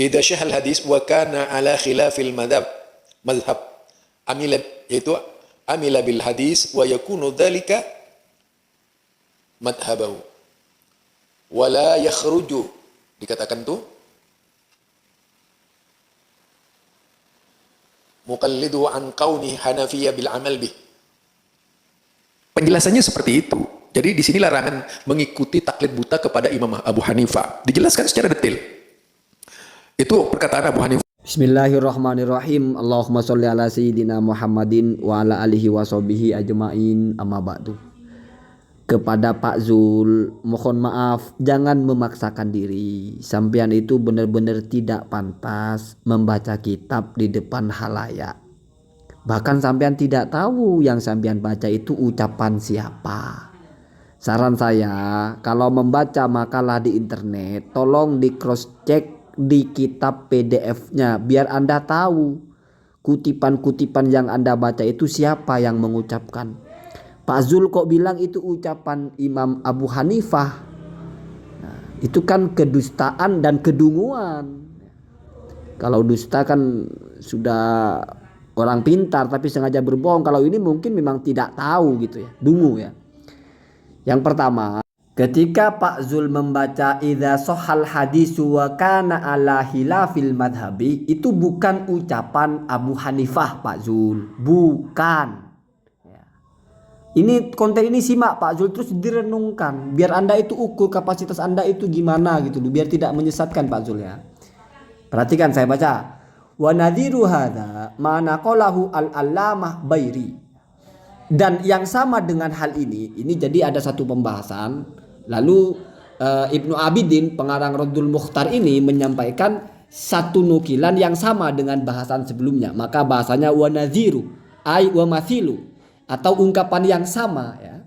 idza syahal hadis wa kana ala khilafil madhab amila, yaitu amila bil hadis wa yakunu dzalika madhabahu wala yakhruju, dikatakan tuh muqallidu an kauni hanafiyya bil amal bih. Penjelasannya seperti itu. Jadi di sini larangan mengikuti taklid buta kepada Imam Abu Hanifah. Dijelaskan secara detail. Itu perkataan Abu Hanifah. Bismillahirrahmanirrahim. Allahumma sholli ala sayyidina Muhammadin wa ala alihi wa sahbihi ajma'in, amma ba'du. Kepada Pak Zul, mohon maaf, jangan memaksakan diri. Sampean itu benar-benar tidak pantas membaca kitab di depan halayak. Bahkan sampean tidak tahu yang sampean baca itu ucapan siapa. Saran saya, kalau membaca makalah di internet, tolong di cross check di kitab PDF-nya biar Anda tahu kutipan-kutipan yang Anda baca itu siapa yang mengucapkan. Pak Zul kok bilang itu ucapan Imam Abu Hanifah. Nah, itu kan kedustaan dan kedunguan. Kalau dusta kan sudah orang pintar tapi sengaja berbohong. Kalau ini mungkin memang tidak tahu gitu ya, dungu ya. Yang pertama, ketika Pak Zul membaca idza shahal hadisu wa kana ala khilafil madhabi, itu bukan ucapan Abu Hanifah Pak Zul, bukan. Ini konten ini simak Pak Zul, terus direnungkan biar Anda itu ukur kapasitas Anda itu gimana gitu loh, biar tidak menyesatkan Pak Zul ya. Perhatikan saya baca. Wa nadhiru hadza ma naqalahu al-allamah Bairi. Dan yang sama dengan hal ini jadi ada satu pembahasan. Lalu Ibnu Abidin pengarang Raddul Mukhtar ini menyampaikan satu nukilan yang sama dengan bahasan sebelumnya. Maka bahasanya wa nadhiru ay wa mathilu, atau ungkapan yang sama ya,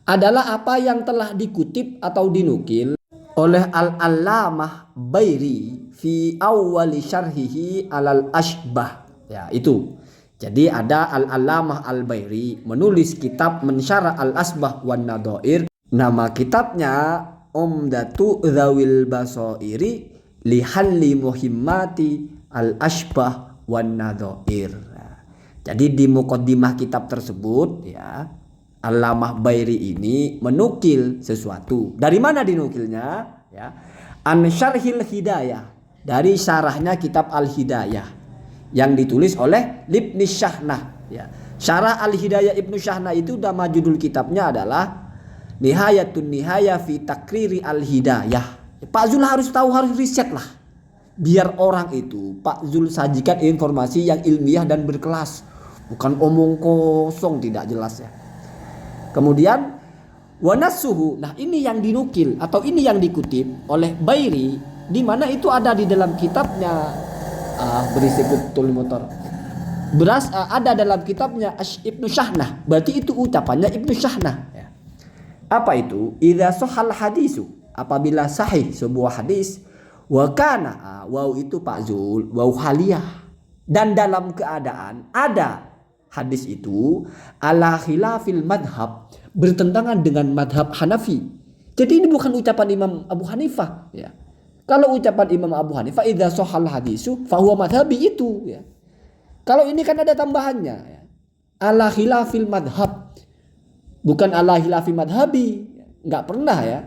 adalah apa yang telah dikutip atau dinukil oleh Al-Allamah Bairi fi awwali syarhihi alal ashbah. Ya, itu. Jadi ada Al-Allamah Al-Bairi menulis kitab mensyarah Al-Asbah wan Nadhair. Nama kitabnya Umdatu Dzawil Basairi li halli muhimmati Al-Ashbah wan Nadhair. Jadi di muqaddimah kitab tersebut ya, Allamah Bairi ini menukil sesuatu. Dari mana dinukilnya? Ya. An Syarhil Hidayah, dari syarahnya kitab Al-Hidayah yang ditulis oleh Ibnu Syahnah ya. Syarah Al-Hidayah Ibnu Syahnah itu nama judul kitabnya adalah Nihayatun Nihaya fi Takriri Al-Hidayah. Pak Zul harus tahu, harus riset lah. Biar orang itu Pak Zul sajikan informasi yang ilmiah dan berkelas. Bukan omong kosong tidak jelas ya. Kemudian wanasuhu, nah ini yang dinukil atau ini yang dikutip oleh Bairi, di mana itu ada di dalam kitabnya berisik betul motor. Ada dalam kitabnya Ibnu Syahnah. Berarti itu ucapannya Ibnu Syahnah ya. Apa itu? Idza shahal hadisu, apabila sahih sebuah hadis, wa kana, waw itu Pak Zul, waw haliyah, dan dalam keadaan ada hadis itu ala khilafil madhab, bertentangan dengan madhab Hanafi. Jadi ini bukan ucapan Imam Abu Hanifah ya. Kalau ucapan Imam Abu Hanifah idza shahal hadisu fa huwa madhabi itu ya. Kalau ini kan ada tambahannya ya. Ala khilafil madhab, bukan ala khilafil madhabi, enggak pernah ya.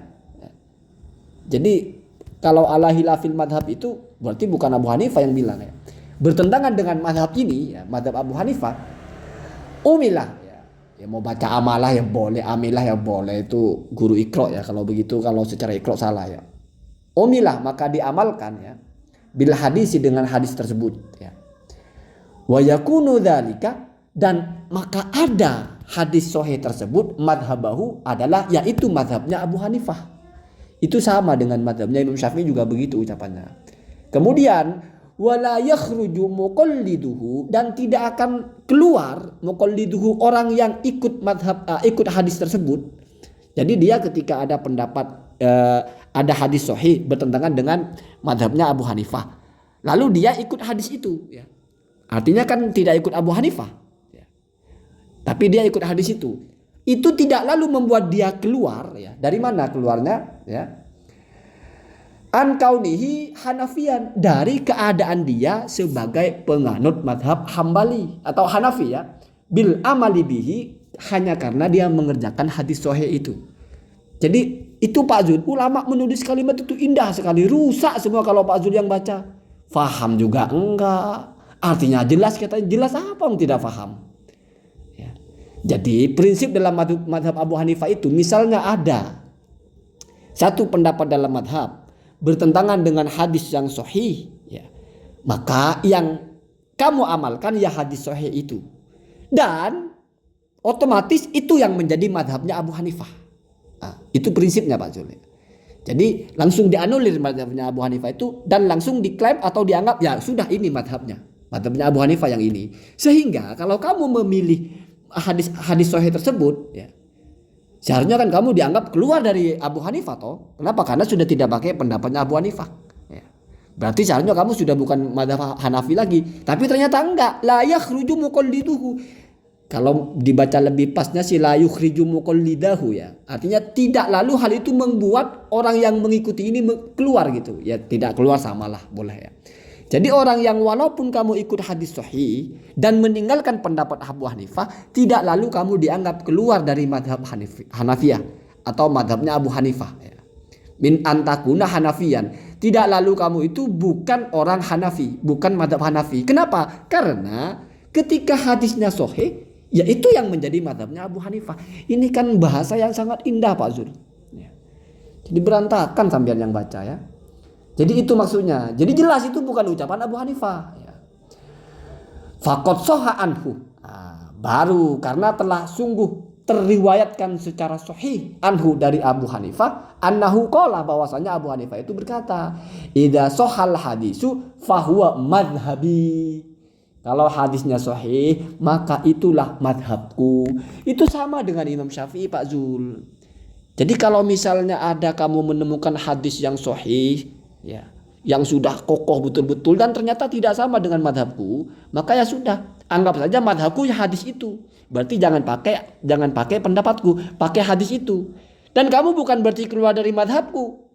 Jadi kalau ala khilafil madhab itu berarti bukan Abu Hanifah yang bilang ya. Bertentangan dengan madhab ini ya, madhab Abu Hanifah. Umilah ya, mau baca amalah ya boleh, amilah ya boleh, itu guru Iqra ya kalau begitu, kalau secara Iqra salah ya. Umilah, maka diamalkan ya bil hadisi, dengan hadis tersebut ya. Wa yakunu dzalika, dan maka ada hadis sahih tersebut madhabahu, adalah yaitu madhabnya Abu Hanifah. Itu sama dengan madhabnya Imam Syafi'i juga begitu ucapannya. Kemudian wala yakhruju muqalliduhu, dan tidak akan keluar muqalliduhu, orang yang ikut madhab ikut hadis tersebut. Jadi dia ketika ada pendapat ada hadis sahih bertentangan dengan madhabnya Abu Hanifah, lalu dia ikut hadis itu ya. Artinya kan tidak ikut Abu Hanifah ya. Tapi dia ikut hadis itu tidak lalu membuat dia keluar ya. Dari mana keluarnya ya? an kaunihi Hanafian, dari keadaan dia sebagai penganut madhab Hambali atau Hanafi ya, bil amali bihi, hanya karena dia mengerjakan hadis sahih itu. Jadi itu Pak Zul, ulama menulis kalimat itu indah sekali, rusak semua kalau Pak Zul yang baca. Faham juga enggak, artinya jelas, katanya jelas apa yang tidak faham ya. Jadi prinsip dalam madhab Abu Hanifah itu, misalnya ada satu pendapat dalam madhab bertentangan dengan hadis yang sahih ya, maka yang kamu amalkan ya hadis sahih itu, dan otomatis itu yang menjadi madhabnya Abu Hanifah. Nah, itu prinsipnya Pak Zul. Jadi langsung dianulir madhabnya Abu Hanifah itu, dan langsung diklaim atau dianggap ya sudah ini madhabnya Abu Hanifah yang ini. Sehingga kalau kamu memilih hadis sahih tersebut ya, seharusnya kan kamu dianggap keluar dari Abu Hanifah toh. Kenapa? Karena sudah tidak pakai pendapatnya Abu Hanifah ya. Berarti seharusnya kamu sudah bukan madhab Hanafi lagi. Tapi ternyata enggak, la yakhruju muqalliduhu. Kalau dibaca lebih pasnya si la yukhriju muqallidahu ya. Artinya tidak lalu hal itu membuat orang yang mengikuti ini keluar gitu. Ya tidak keluar, samalah, boleh ya. Jadi orang yang walaupun kamu ikut hadis sahih dan meninggalkan pendapat Abu Hanifah, tidak lalu kamu dianggap keluar dari madhab Hanafiyah atau madhabnya Abu Hanifah ya. Min antakuna Hanafiyan, tidak lalu kamu itu bukan orang Hanafi, bukan madhab Hanafi. Kenapa? Karena ketika hadisnya sahih, ya itu yang menjadi madhabnya Abu Hanifah. Ini kan bahasa yang sangat indah Pak Zul ya. Jadi berantakan sampean yang baca ya. Jadi itu maksudnya. Jadi jelas itu bukan ucapan Abu Hanifah ya. Faqad sahha anhu. Nah, baru karena telah sungguh terriwayatkan secara sahih anhu dari Abu Hanifah, annahu qala, bahwasanya Abu Hanifah itu berkata, idza sahal hadisu fahuwa madhhabi. Kalau hadisnya sahih, maka itulah madhabku. Itu sama dengan Imam Syafi'i Pak Zul. Jadi kalau misalnya ada kamu menemukan hadis yang sahih ya, yang sudah kokoh betul-betul dan ternyata tidak sama dengan madhabku, maka ya sudah, anggap saja madhabku ya hadis itu. Berarti jangan pakai pendapatku, pakai hadis itu. Dan kamu bukan berarti keluar dari madhabku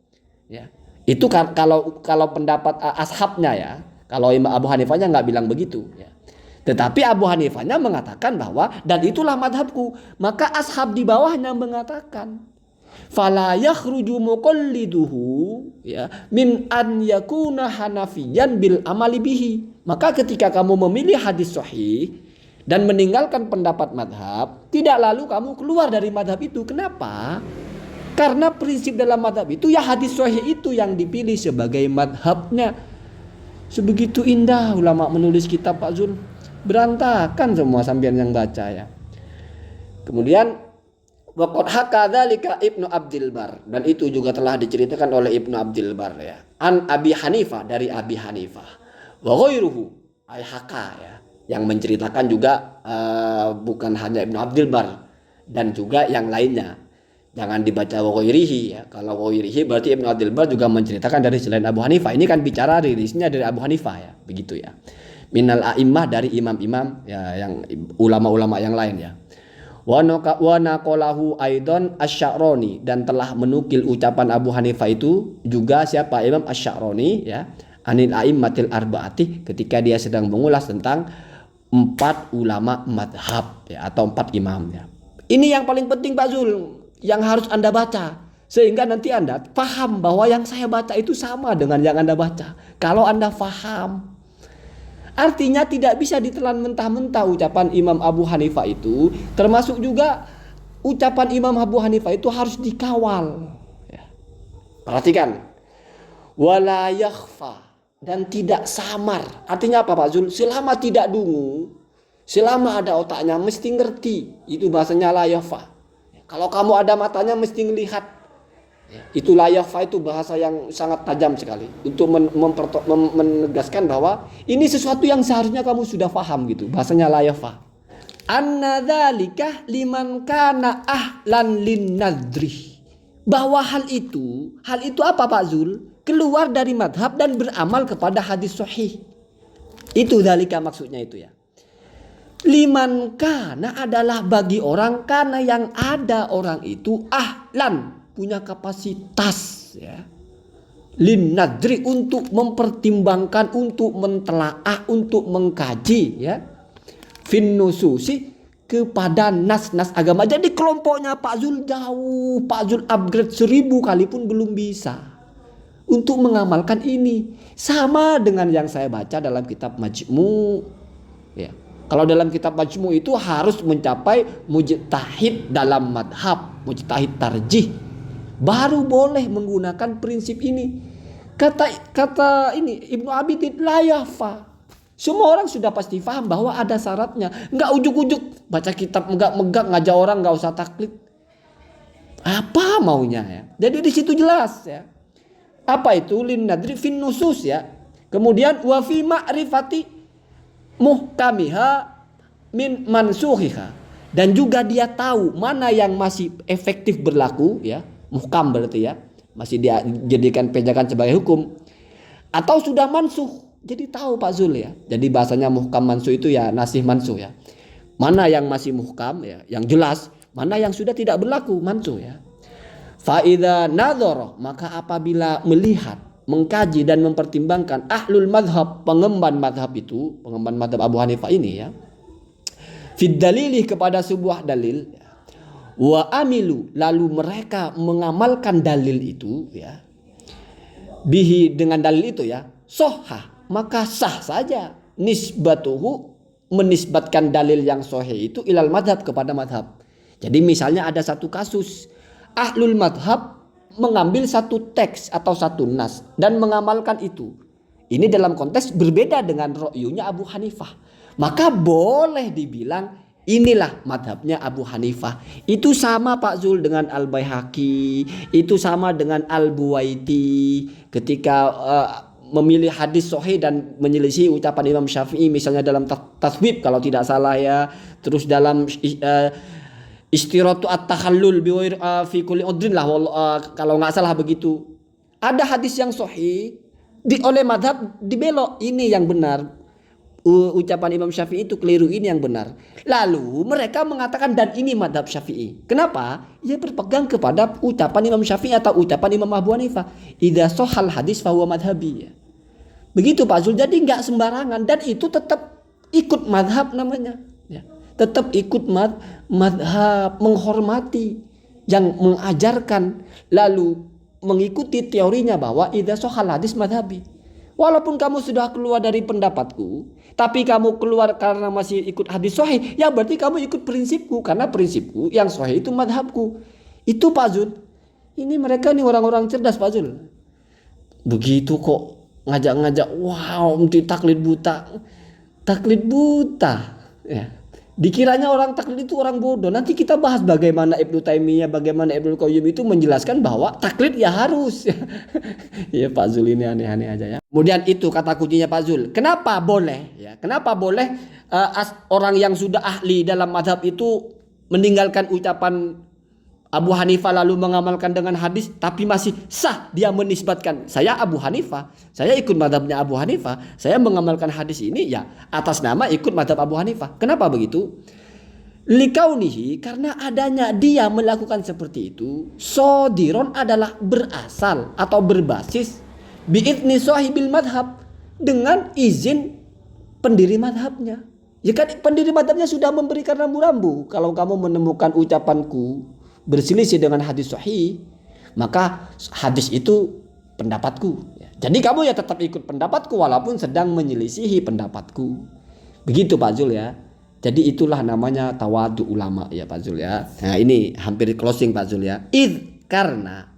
ya. Itu kalau pendapat ashabnya ya. Kalau Imam Abu Hanifahnya nggak bilang begitu ya. Tetapi Abu Hanifahnya mengatakan bahwa dan itulah madhabku. Maka ashab di bawahnya mengatakan fala yakhruju muqalliduhu ya min an yakuna hanafiyan bil amali bihi. Maka ketika kamu memilih hadis sahih dan meninggalkan pendapat madhab, tidak lalu kamu keluar dari madhab itu. Kenapa? Karena prinsip dalam madhab itu ya hadis sahih itu yang dipilih sebagai madhabnya. Sebegitu indah ulama menulis kitab Pak Zul, berantakan semua sambian yang baca ya. Kemudian waqad hakadzalika Ibnu Abdil Bar, dan itu juga telah diceritakan oleh Ibnu Abdil Bar ya. An Abi Hanifah, dari Abi Hanifah. Wa ghairuhu ay haka ya. Yang menceritakan juga bukan hanya Ibnu Abdil Bar dan juga yang lainnya. Jangan dibaca wa ghairihi ya. Kalau wa ghairihi berarti Ibnu Abdil Bar juga menceritakan dari selain Abu Hanifah. Ini kan bicara rilisnya dari Abu Hanifah ya, begitu ya. Minal a'immah, dari imam-imam ya, yang ulama-ulama yang lain ya. Wa naqalahu aidan Asy-Sya'rani, dan telah menukil ucapan Abu Hanifah itu juga siapa? Imam Asy-Sya'rani ya. Anil a'immatil arba'ati, ketika dia sedang mengulas tentang 4 ulama madhab ya, atau 4 imam ya. Ini yang paling penting Pak Zul, yang harus Anda baca, sehingga nanti Anda paham bahwa yang saya baca itu sama dengan yang Anda baca. Kalau Anda paham, artinya tidak bisa ditelan mentah-mentah ucapan Imam Abu Hanifah itu, termasuk juga ucapan Imam Abu Hanifah itu harus dikawal ya. Perhatikan, wala yakhfa, dan tidak samar. Artinya apa Pak Zul? Selama tidak dungu, selama ada otaknya mesti ngerti. Itu bahasanya la yakhfa. Kalau kamu ada matanya mesti ngelihat. Itu la yakhfa, itu bahasa yang sangat tajam sekali untuk menegaskan bahwa ini sesuatu yang seharusnya kamu sudah paham gitu. Bahasanya la yakhfa. Anna dzalika liman kana ahlan lin nadri. Bahwa hal itu apa Pak Zul? Keluar dari madhab dan beramal kepada hadis sahih. Itu dzalika maksudnya itu ya. Liman kana adalah bagi orang, karena yang ada orang itu ahlan, punya kapasitas ya. lin nadri, untuk mempertimbangkan, untuk mentelaah, untuk mengkaji ya, fin nususi, kepada nas-nas agama. Jadi kelompoknya Pak Zul jauh, Pak Zul upgrade 1000 kali pun belum bisa untuk mengamalkan ini. Sama dengan yang saya baca dalam kitab Majmu ya. Kalau dalam kitab Majmu itu harus mencapai mujtahid dalam madhab, mujtahid tarjih, baru boleh menggunakan prinsip ini. Kata ini Ibnu Abidin la yafa. Semua orang sudah pasti paham bahwa ada syaratnya. Enggak ujuk-ujuk baca kitab megak-megak ngajak orang enggak usah taklid. Apa maunya ya? Jadi di situ jelas ya. Apa itu lin nadri fin nusus ya. Kemudian wa fi ma'rifati muhkamiha min mansuhiha, dan juga dia tahu mana yang masih efektif berlaku ya, muhkam berarti ya, masih dia jadikan pegangan sebagai hukum, atau sudah mansuh. Jadi tahu Pak Zul ya. Jadi bahasanya muhkam mansuh itu ya nasih mansuh ya. Mana yang masih muhkam ya, yang jelas, mana yang sudah tidak berlaku mansuh ya. Fa idza nadhara, maka apabila melihat, mengkaji dan mempertimbangkan ahlul madhab, pengemban madhab itu, pengemban madhab Abu Hanifah ini ya, fid dalili, kepada sebuah dalil, wa amilu, lalu mereka mengamalkan dalil itu ya, bihi, dengan dalil itu ya, sohah, maka sah saja nisbatuhu, menisbatkan dalil yang sahih itu ilal madhab, kepada madhab. Jadi misalnya ada satu kasus, ahlul madhab mengambil satu teks atau satu nas dan mengamalkan itu. Ini dalam konteks berbeda dengan ro'yunya Abu Hanifah. Maka boleh dibilang inilah madhabnya Abu Hanifah. Itu sama Pak Zul dengan Al-Baihaqi. Itu sama dengan Al-Buwaiti. Ketika memilih hadis sahih dan menyelisih ucapan Imam Syafi'i. Misalnya dalam tasbib kalau tidak salah ya. Terus dalam istiratu at-takhallul fi kulli udrin lah kalau nggak salah begitu. Ada hadis yang sahih oleh madhab dibelok, ini yang benar, ucapan Imam Syafi'i itu keliru, ini yang benar. Lalu mereka mengatakan dan ini madhab Syafi'i. Kenapa? Ia berpegang kepada ucapan Imam Syafi'i atau ucapan Imam Abu Hanifah. Idza shahal hadis fahuwa madhabi. Begitu Pak Zul. Jadi nggak sembarangan, dan itu tetap ikut madhab namanya ya. Tetap ikut madhab, menghormati yang mengajarkan, lalu mengikuti teorinya bahwa idza shahal hadis madhabi. Walaupun kamu sudah keluar dari pendapatku, tapi kamu keluar karena masih ikut hadis sahih, ya berarti kamu ikut prinsipku, karena prinsipku yang sahih itu madhabku. Itu Pak Zul. Ini mereka nih orang-orang cerdas Pak Zul. Begitu kok ngajak-ngajak, wow, mesti taklid buta. Taklid buta ya. Dikiranya orang taklid itu orang bodoh. Nanti kita bahas bagaimana Ibnu Taimiyah, bagaimana Ibnu Qayyim itu menjelaskan bahwa taklid ya harus. Ya Pak Zul ini aneh-aneh aja ya. Kemudian itu kata kuncinya Pak Zul. Kenapa boleh? Ya, kenapa boleh orang yang sudah ahli dalam madhab itu meninggalkan ucapan Abu Hanifah lalu mengamalkan dengan hadis, tapi masih sah dia menisbatkan, saya Abu Hanifah, saya ikut madhabnya Abu Hanifah, saya mengamalkan hadis ini ya atas nama ikut madhab Abu Hanifah. Kenapa begitu? Likaunihi, karena adanya dia melakukan seperti itu, sodiron adalah berasal atau berbasis bi'idni sahibil madhab, dengan izin pendiri madhabnya. Ya kan pendiri madhabnya sudah memberikan rambu-rambu, kalau kamu menemukan ucapanku berselisih dengan hadis sahih, maka hadis itu pendapatku. Jadi kamu ya tetap ikut pendapatku walaupun sedang menyelisihi pendapatku. Begitu Pak Zul ya. Jadi itulah namanya tawadu ulama ya Pak Zul ya. Nah ini hampir closing Pak Zul ya. Karena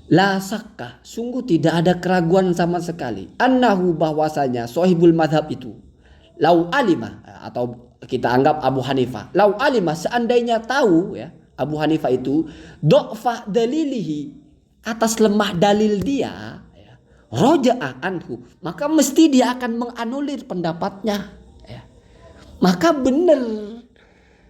la sakka, sungguh tidak ada keraguan sama sekali, annahu, bahwasanya sahibul madhab itu, lau alima, atau kita anggap Abu Hanifah, lau alima, seandainya tahu ya Abu Hanifah itu do'fa dalilihi, atas lemah dalil dia ya, roja'a anhu, maka mesti dia akan menganulir pendapatnya ya. Maka benar,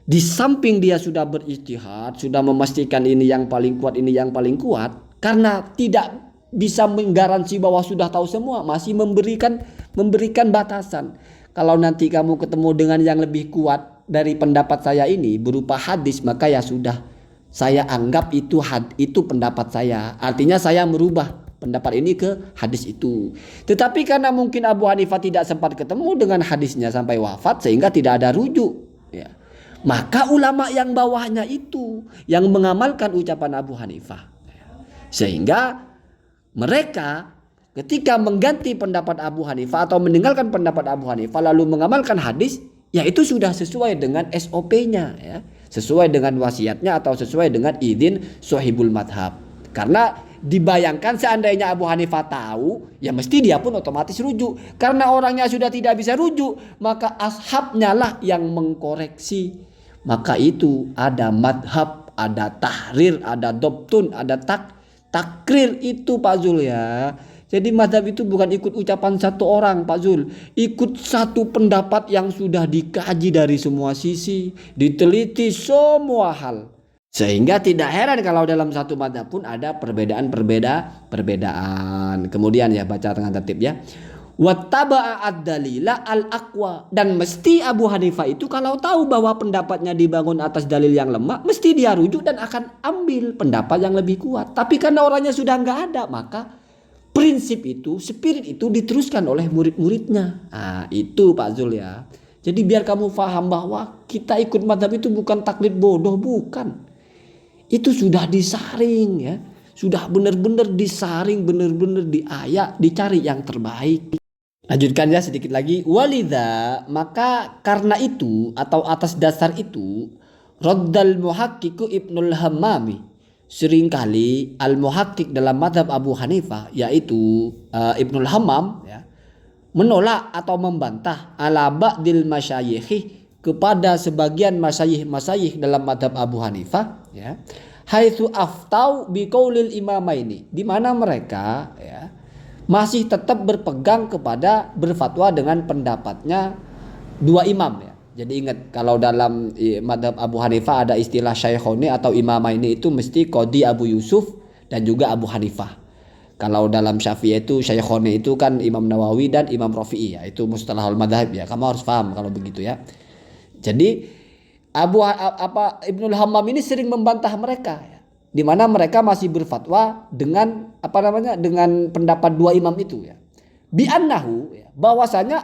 di samping dia sudah berijtihad, sudah memastikan ini yang paling kuat, ini yang paling kuat, karena tidak bisa menggaransi bahwa sudah tahu semua, masih memberikan batasan. Kalau nanti kamu ketemu dengan yang lebih kuat dari pendapat saya ini berupa hadis, maka ya sudah, saya anggap itu pendapat saya. Artinya saya merubah pendapat ini ke hadis itu. Tetapi karena mungkin Abu Hanifah tidak sempat ketemu dengan hadisnya sampai wafat sehingga tidak ada rujuk, ya. Maka ulama yang bawahnya itu yang mengamalkan ucapan Abu Hanifah. Sehingga mereka ketika mengganti pendapat Abu Hanifah atau meninggalkan pendapat Abu Hanifah lalu mengamalkan hadis, ya itu sudah sesuai dengan SOP-nya, ya. Sesuai dengan wasiatnya atau sesuai dengan izin sahibul madhab. Karena dibayangkan seandainya Abu Hanifah tahu, ya mesti dia pun otomatis rujuk. Karena orangnya sudah tidak bisa rujuk, maka ashabnya lah yang mengkoreksi. Maka itu ada madhab, ada tahrir, ada dobtun, ada takrir itu Pak Zul, ya. Jadi madhab itu bukan ikut ucapan satu orang Pak Zul. Ikut satu pendapat yang sudah dikaji dari semua sisi. Diteliti semua hal. Sehingga tidak heran kalau dalam satu madhab pun ada perbedaan. Kemudian ya baca dengan tertib ya. Wattaba'a ad-dalila al-aqwa. Dan mesti Abu Hanifah itu kalau tahu bahwa pendapatnya dibangun atas dalil yang lemah, mesti dia rujuk dan akan ambil pendapat yang lebih kuat. Tapi karena orangnya sudah nggak ada, maka prinsip itu, spirit itu diteruskan oleh murid-muridnya. Nah, itu Pak Zul, ya. Jadi biar kamu paham bahwa kita ikut madhab itu bukan taklid bodoh, bukan. Itu sudah disaring, ya. Sudah benar-benar disaring, benar-benar diayak, dicari yang terbaik. Lanjutkan ya sedikit lagi. Walidha, maka karena itu atau atas dasar itu, raddal muhaqqiqu Ibnul Hammami. Seringkali al-muhakkik dalam madhab Abu Hanifah yaitu Ibnul Hammam, ya, menolak atau membantah ala ba'dil masyayikhi kepada sebagian masyayikh dalam madhab Abu Hanifah, ya, haitsu aftau biqaulil imamaini, di mana mereka, ya, masih tetap berpegang kepada berfatwa dengan pendapatnya dua imam, ya. Jadi ingat kalau dalam madhab Abu Hanifah ada istilah Syaikhoni atau Imamaini itu mesti Qadhi Abu Yusuf dan juga Abu Hanifah. Kalau dalam Syafi'i itu Syaikhoni itu kan Imam Nawawi dan Imam Rafi'i, ya. Itu mustalahul madhab, ya. Kamu harus paham kalau begitu, ya. Jadi Ibnul Hammam ini sering membantah mereka, ya. Di mana mereka masih berfatwa dengan dengan pendapat dua imam itu, ya. Bi annahu, ya, bahwasanya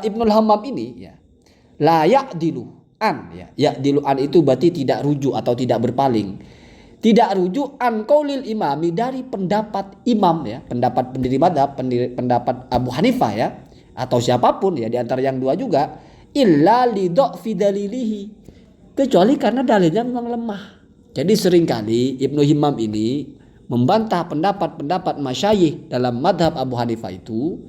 Ibnul Hammam ini, ya, la ya'dilu an, ya. Ya'dilu an itu berarti tidak rujuk atau tidak berpaling. Tidak rujuk an qaulil imami, dari pendapat imam, ya, pendapat pendiri madhab, pendapat Abu Hanifah, ya, atau siapapun, ya, di antara yang dua juga, illa li dha'fi dalilihi, kecuali karena dalilnya memang lemah. Jadi seringkali Ibnu Hammam ini membantah pendapat-pendapat masyayikh dalam madhab Abu Hanifah itu,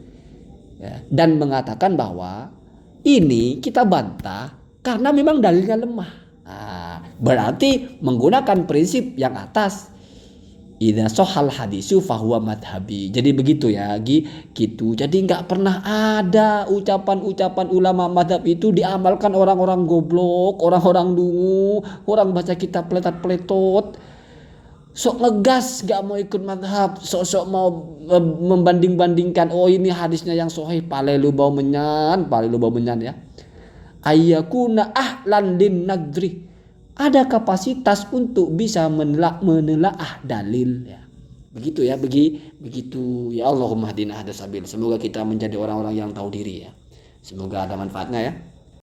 ya, dan mengatakan bahwa ini kita bantah karena memang dalilnya lemah. Nah, berarti menggunakan prinsip yang atas. Idza shahal hadisu fahuwa madhabi. Jadi begitu, ya, gitu. Jadi nggak pernah ada ucapan-ucapan ulama madhab itu diamalkan orang-orang goblok, orang-orang dungu, orang baca kitab peletot-peletot. Sok ngegas gak mau ikut madhab, sok mau membanding-bandingkan, oh ini hadisnya yang sahih, pale lu bau menyan, ya. Ayyakuna ahlan lin nadri, ada kapasitas untuk bisa menelaah dalil, ya. Begitu, ya, begitu. Ya Allahumma hdina hadasabil. Semoga kita menjadi orang-orang yang tahu diri, ya. Semoga ada manfaatnya, ya.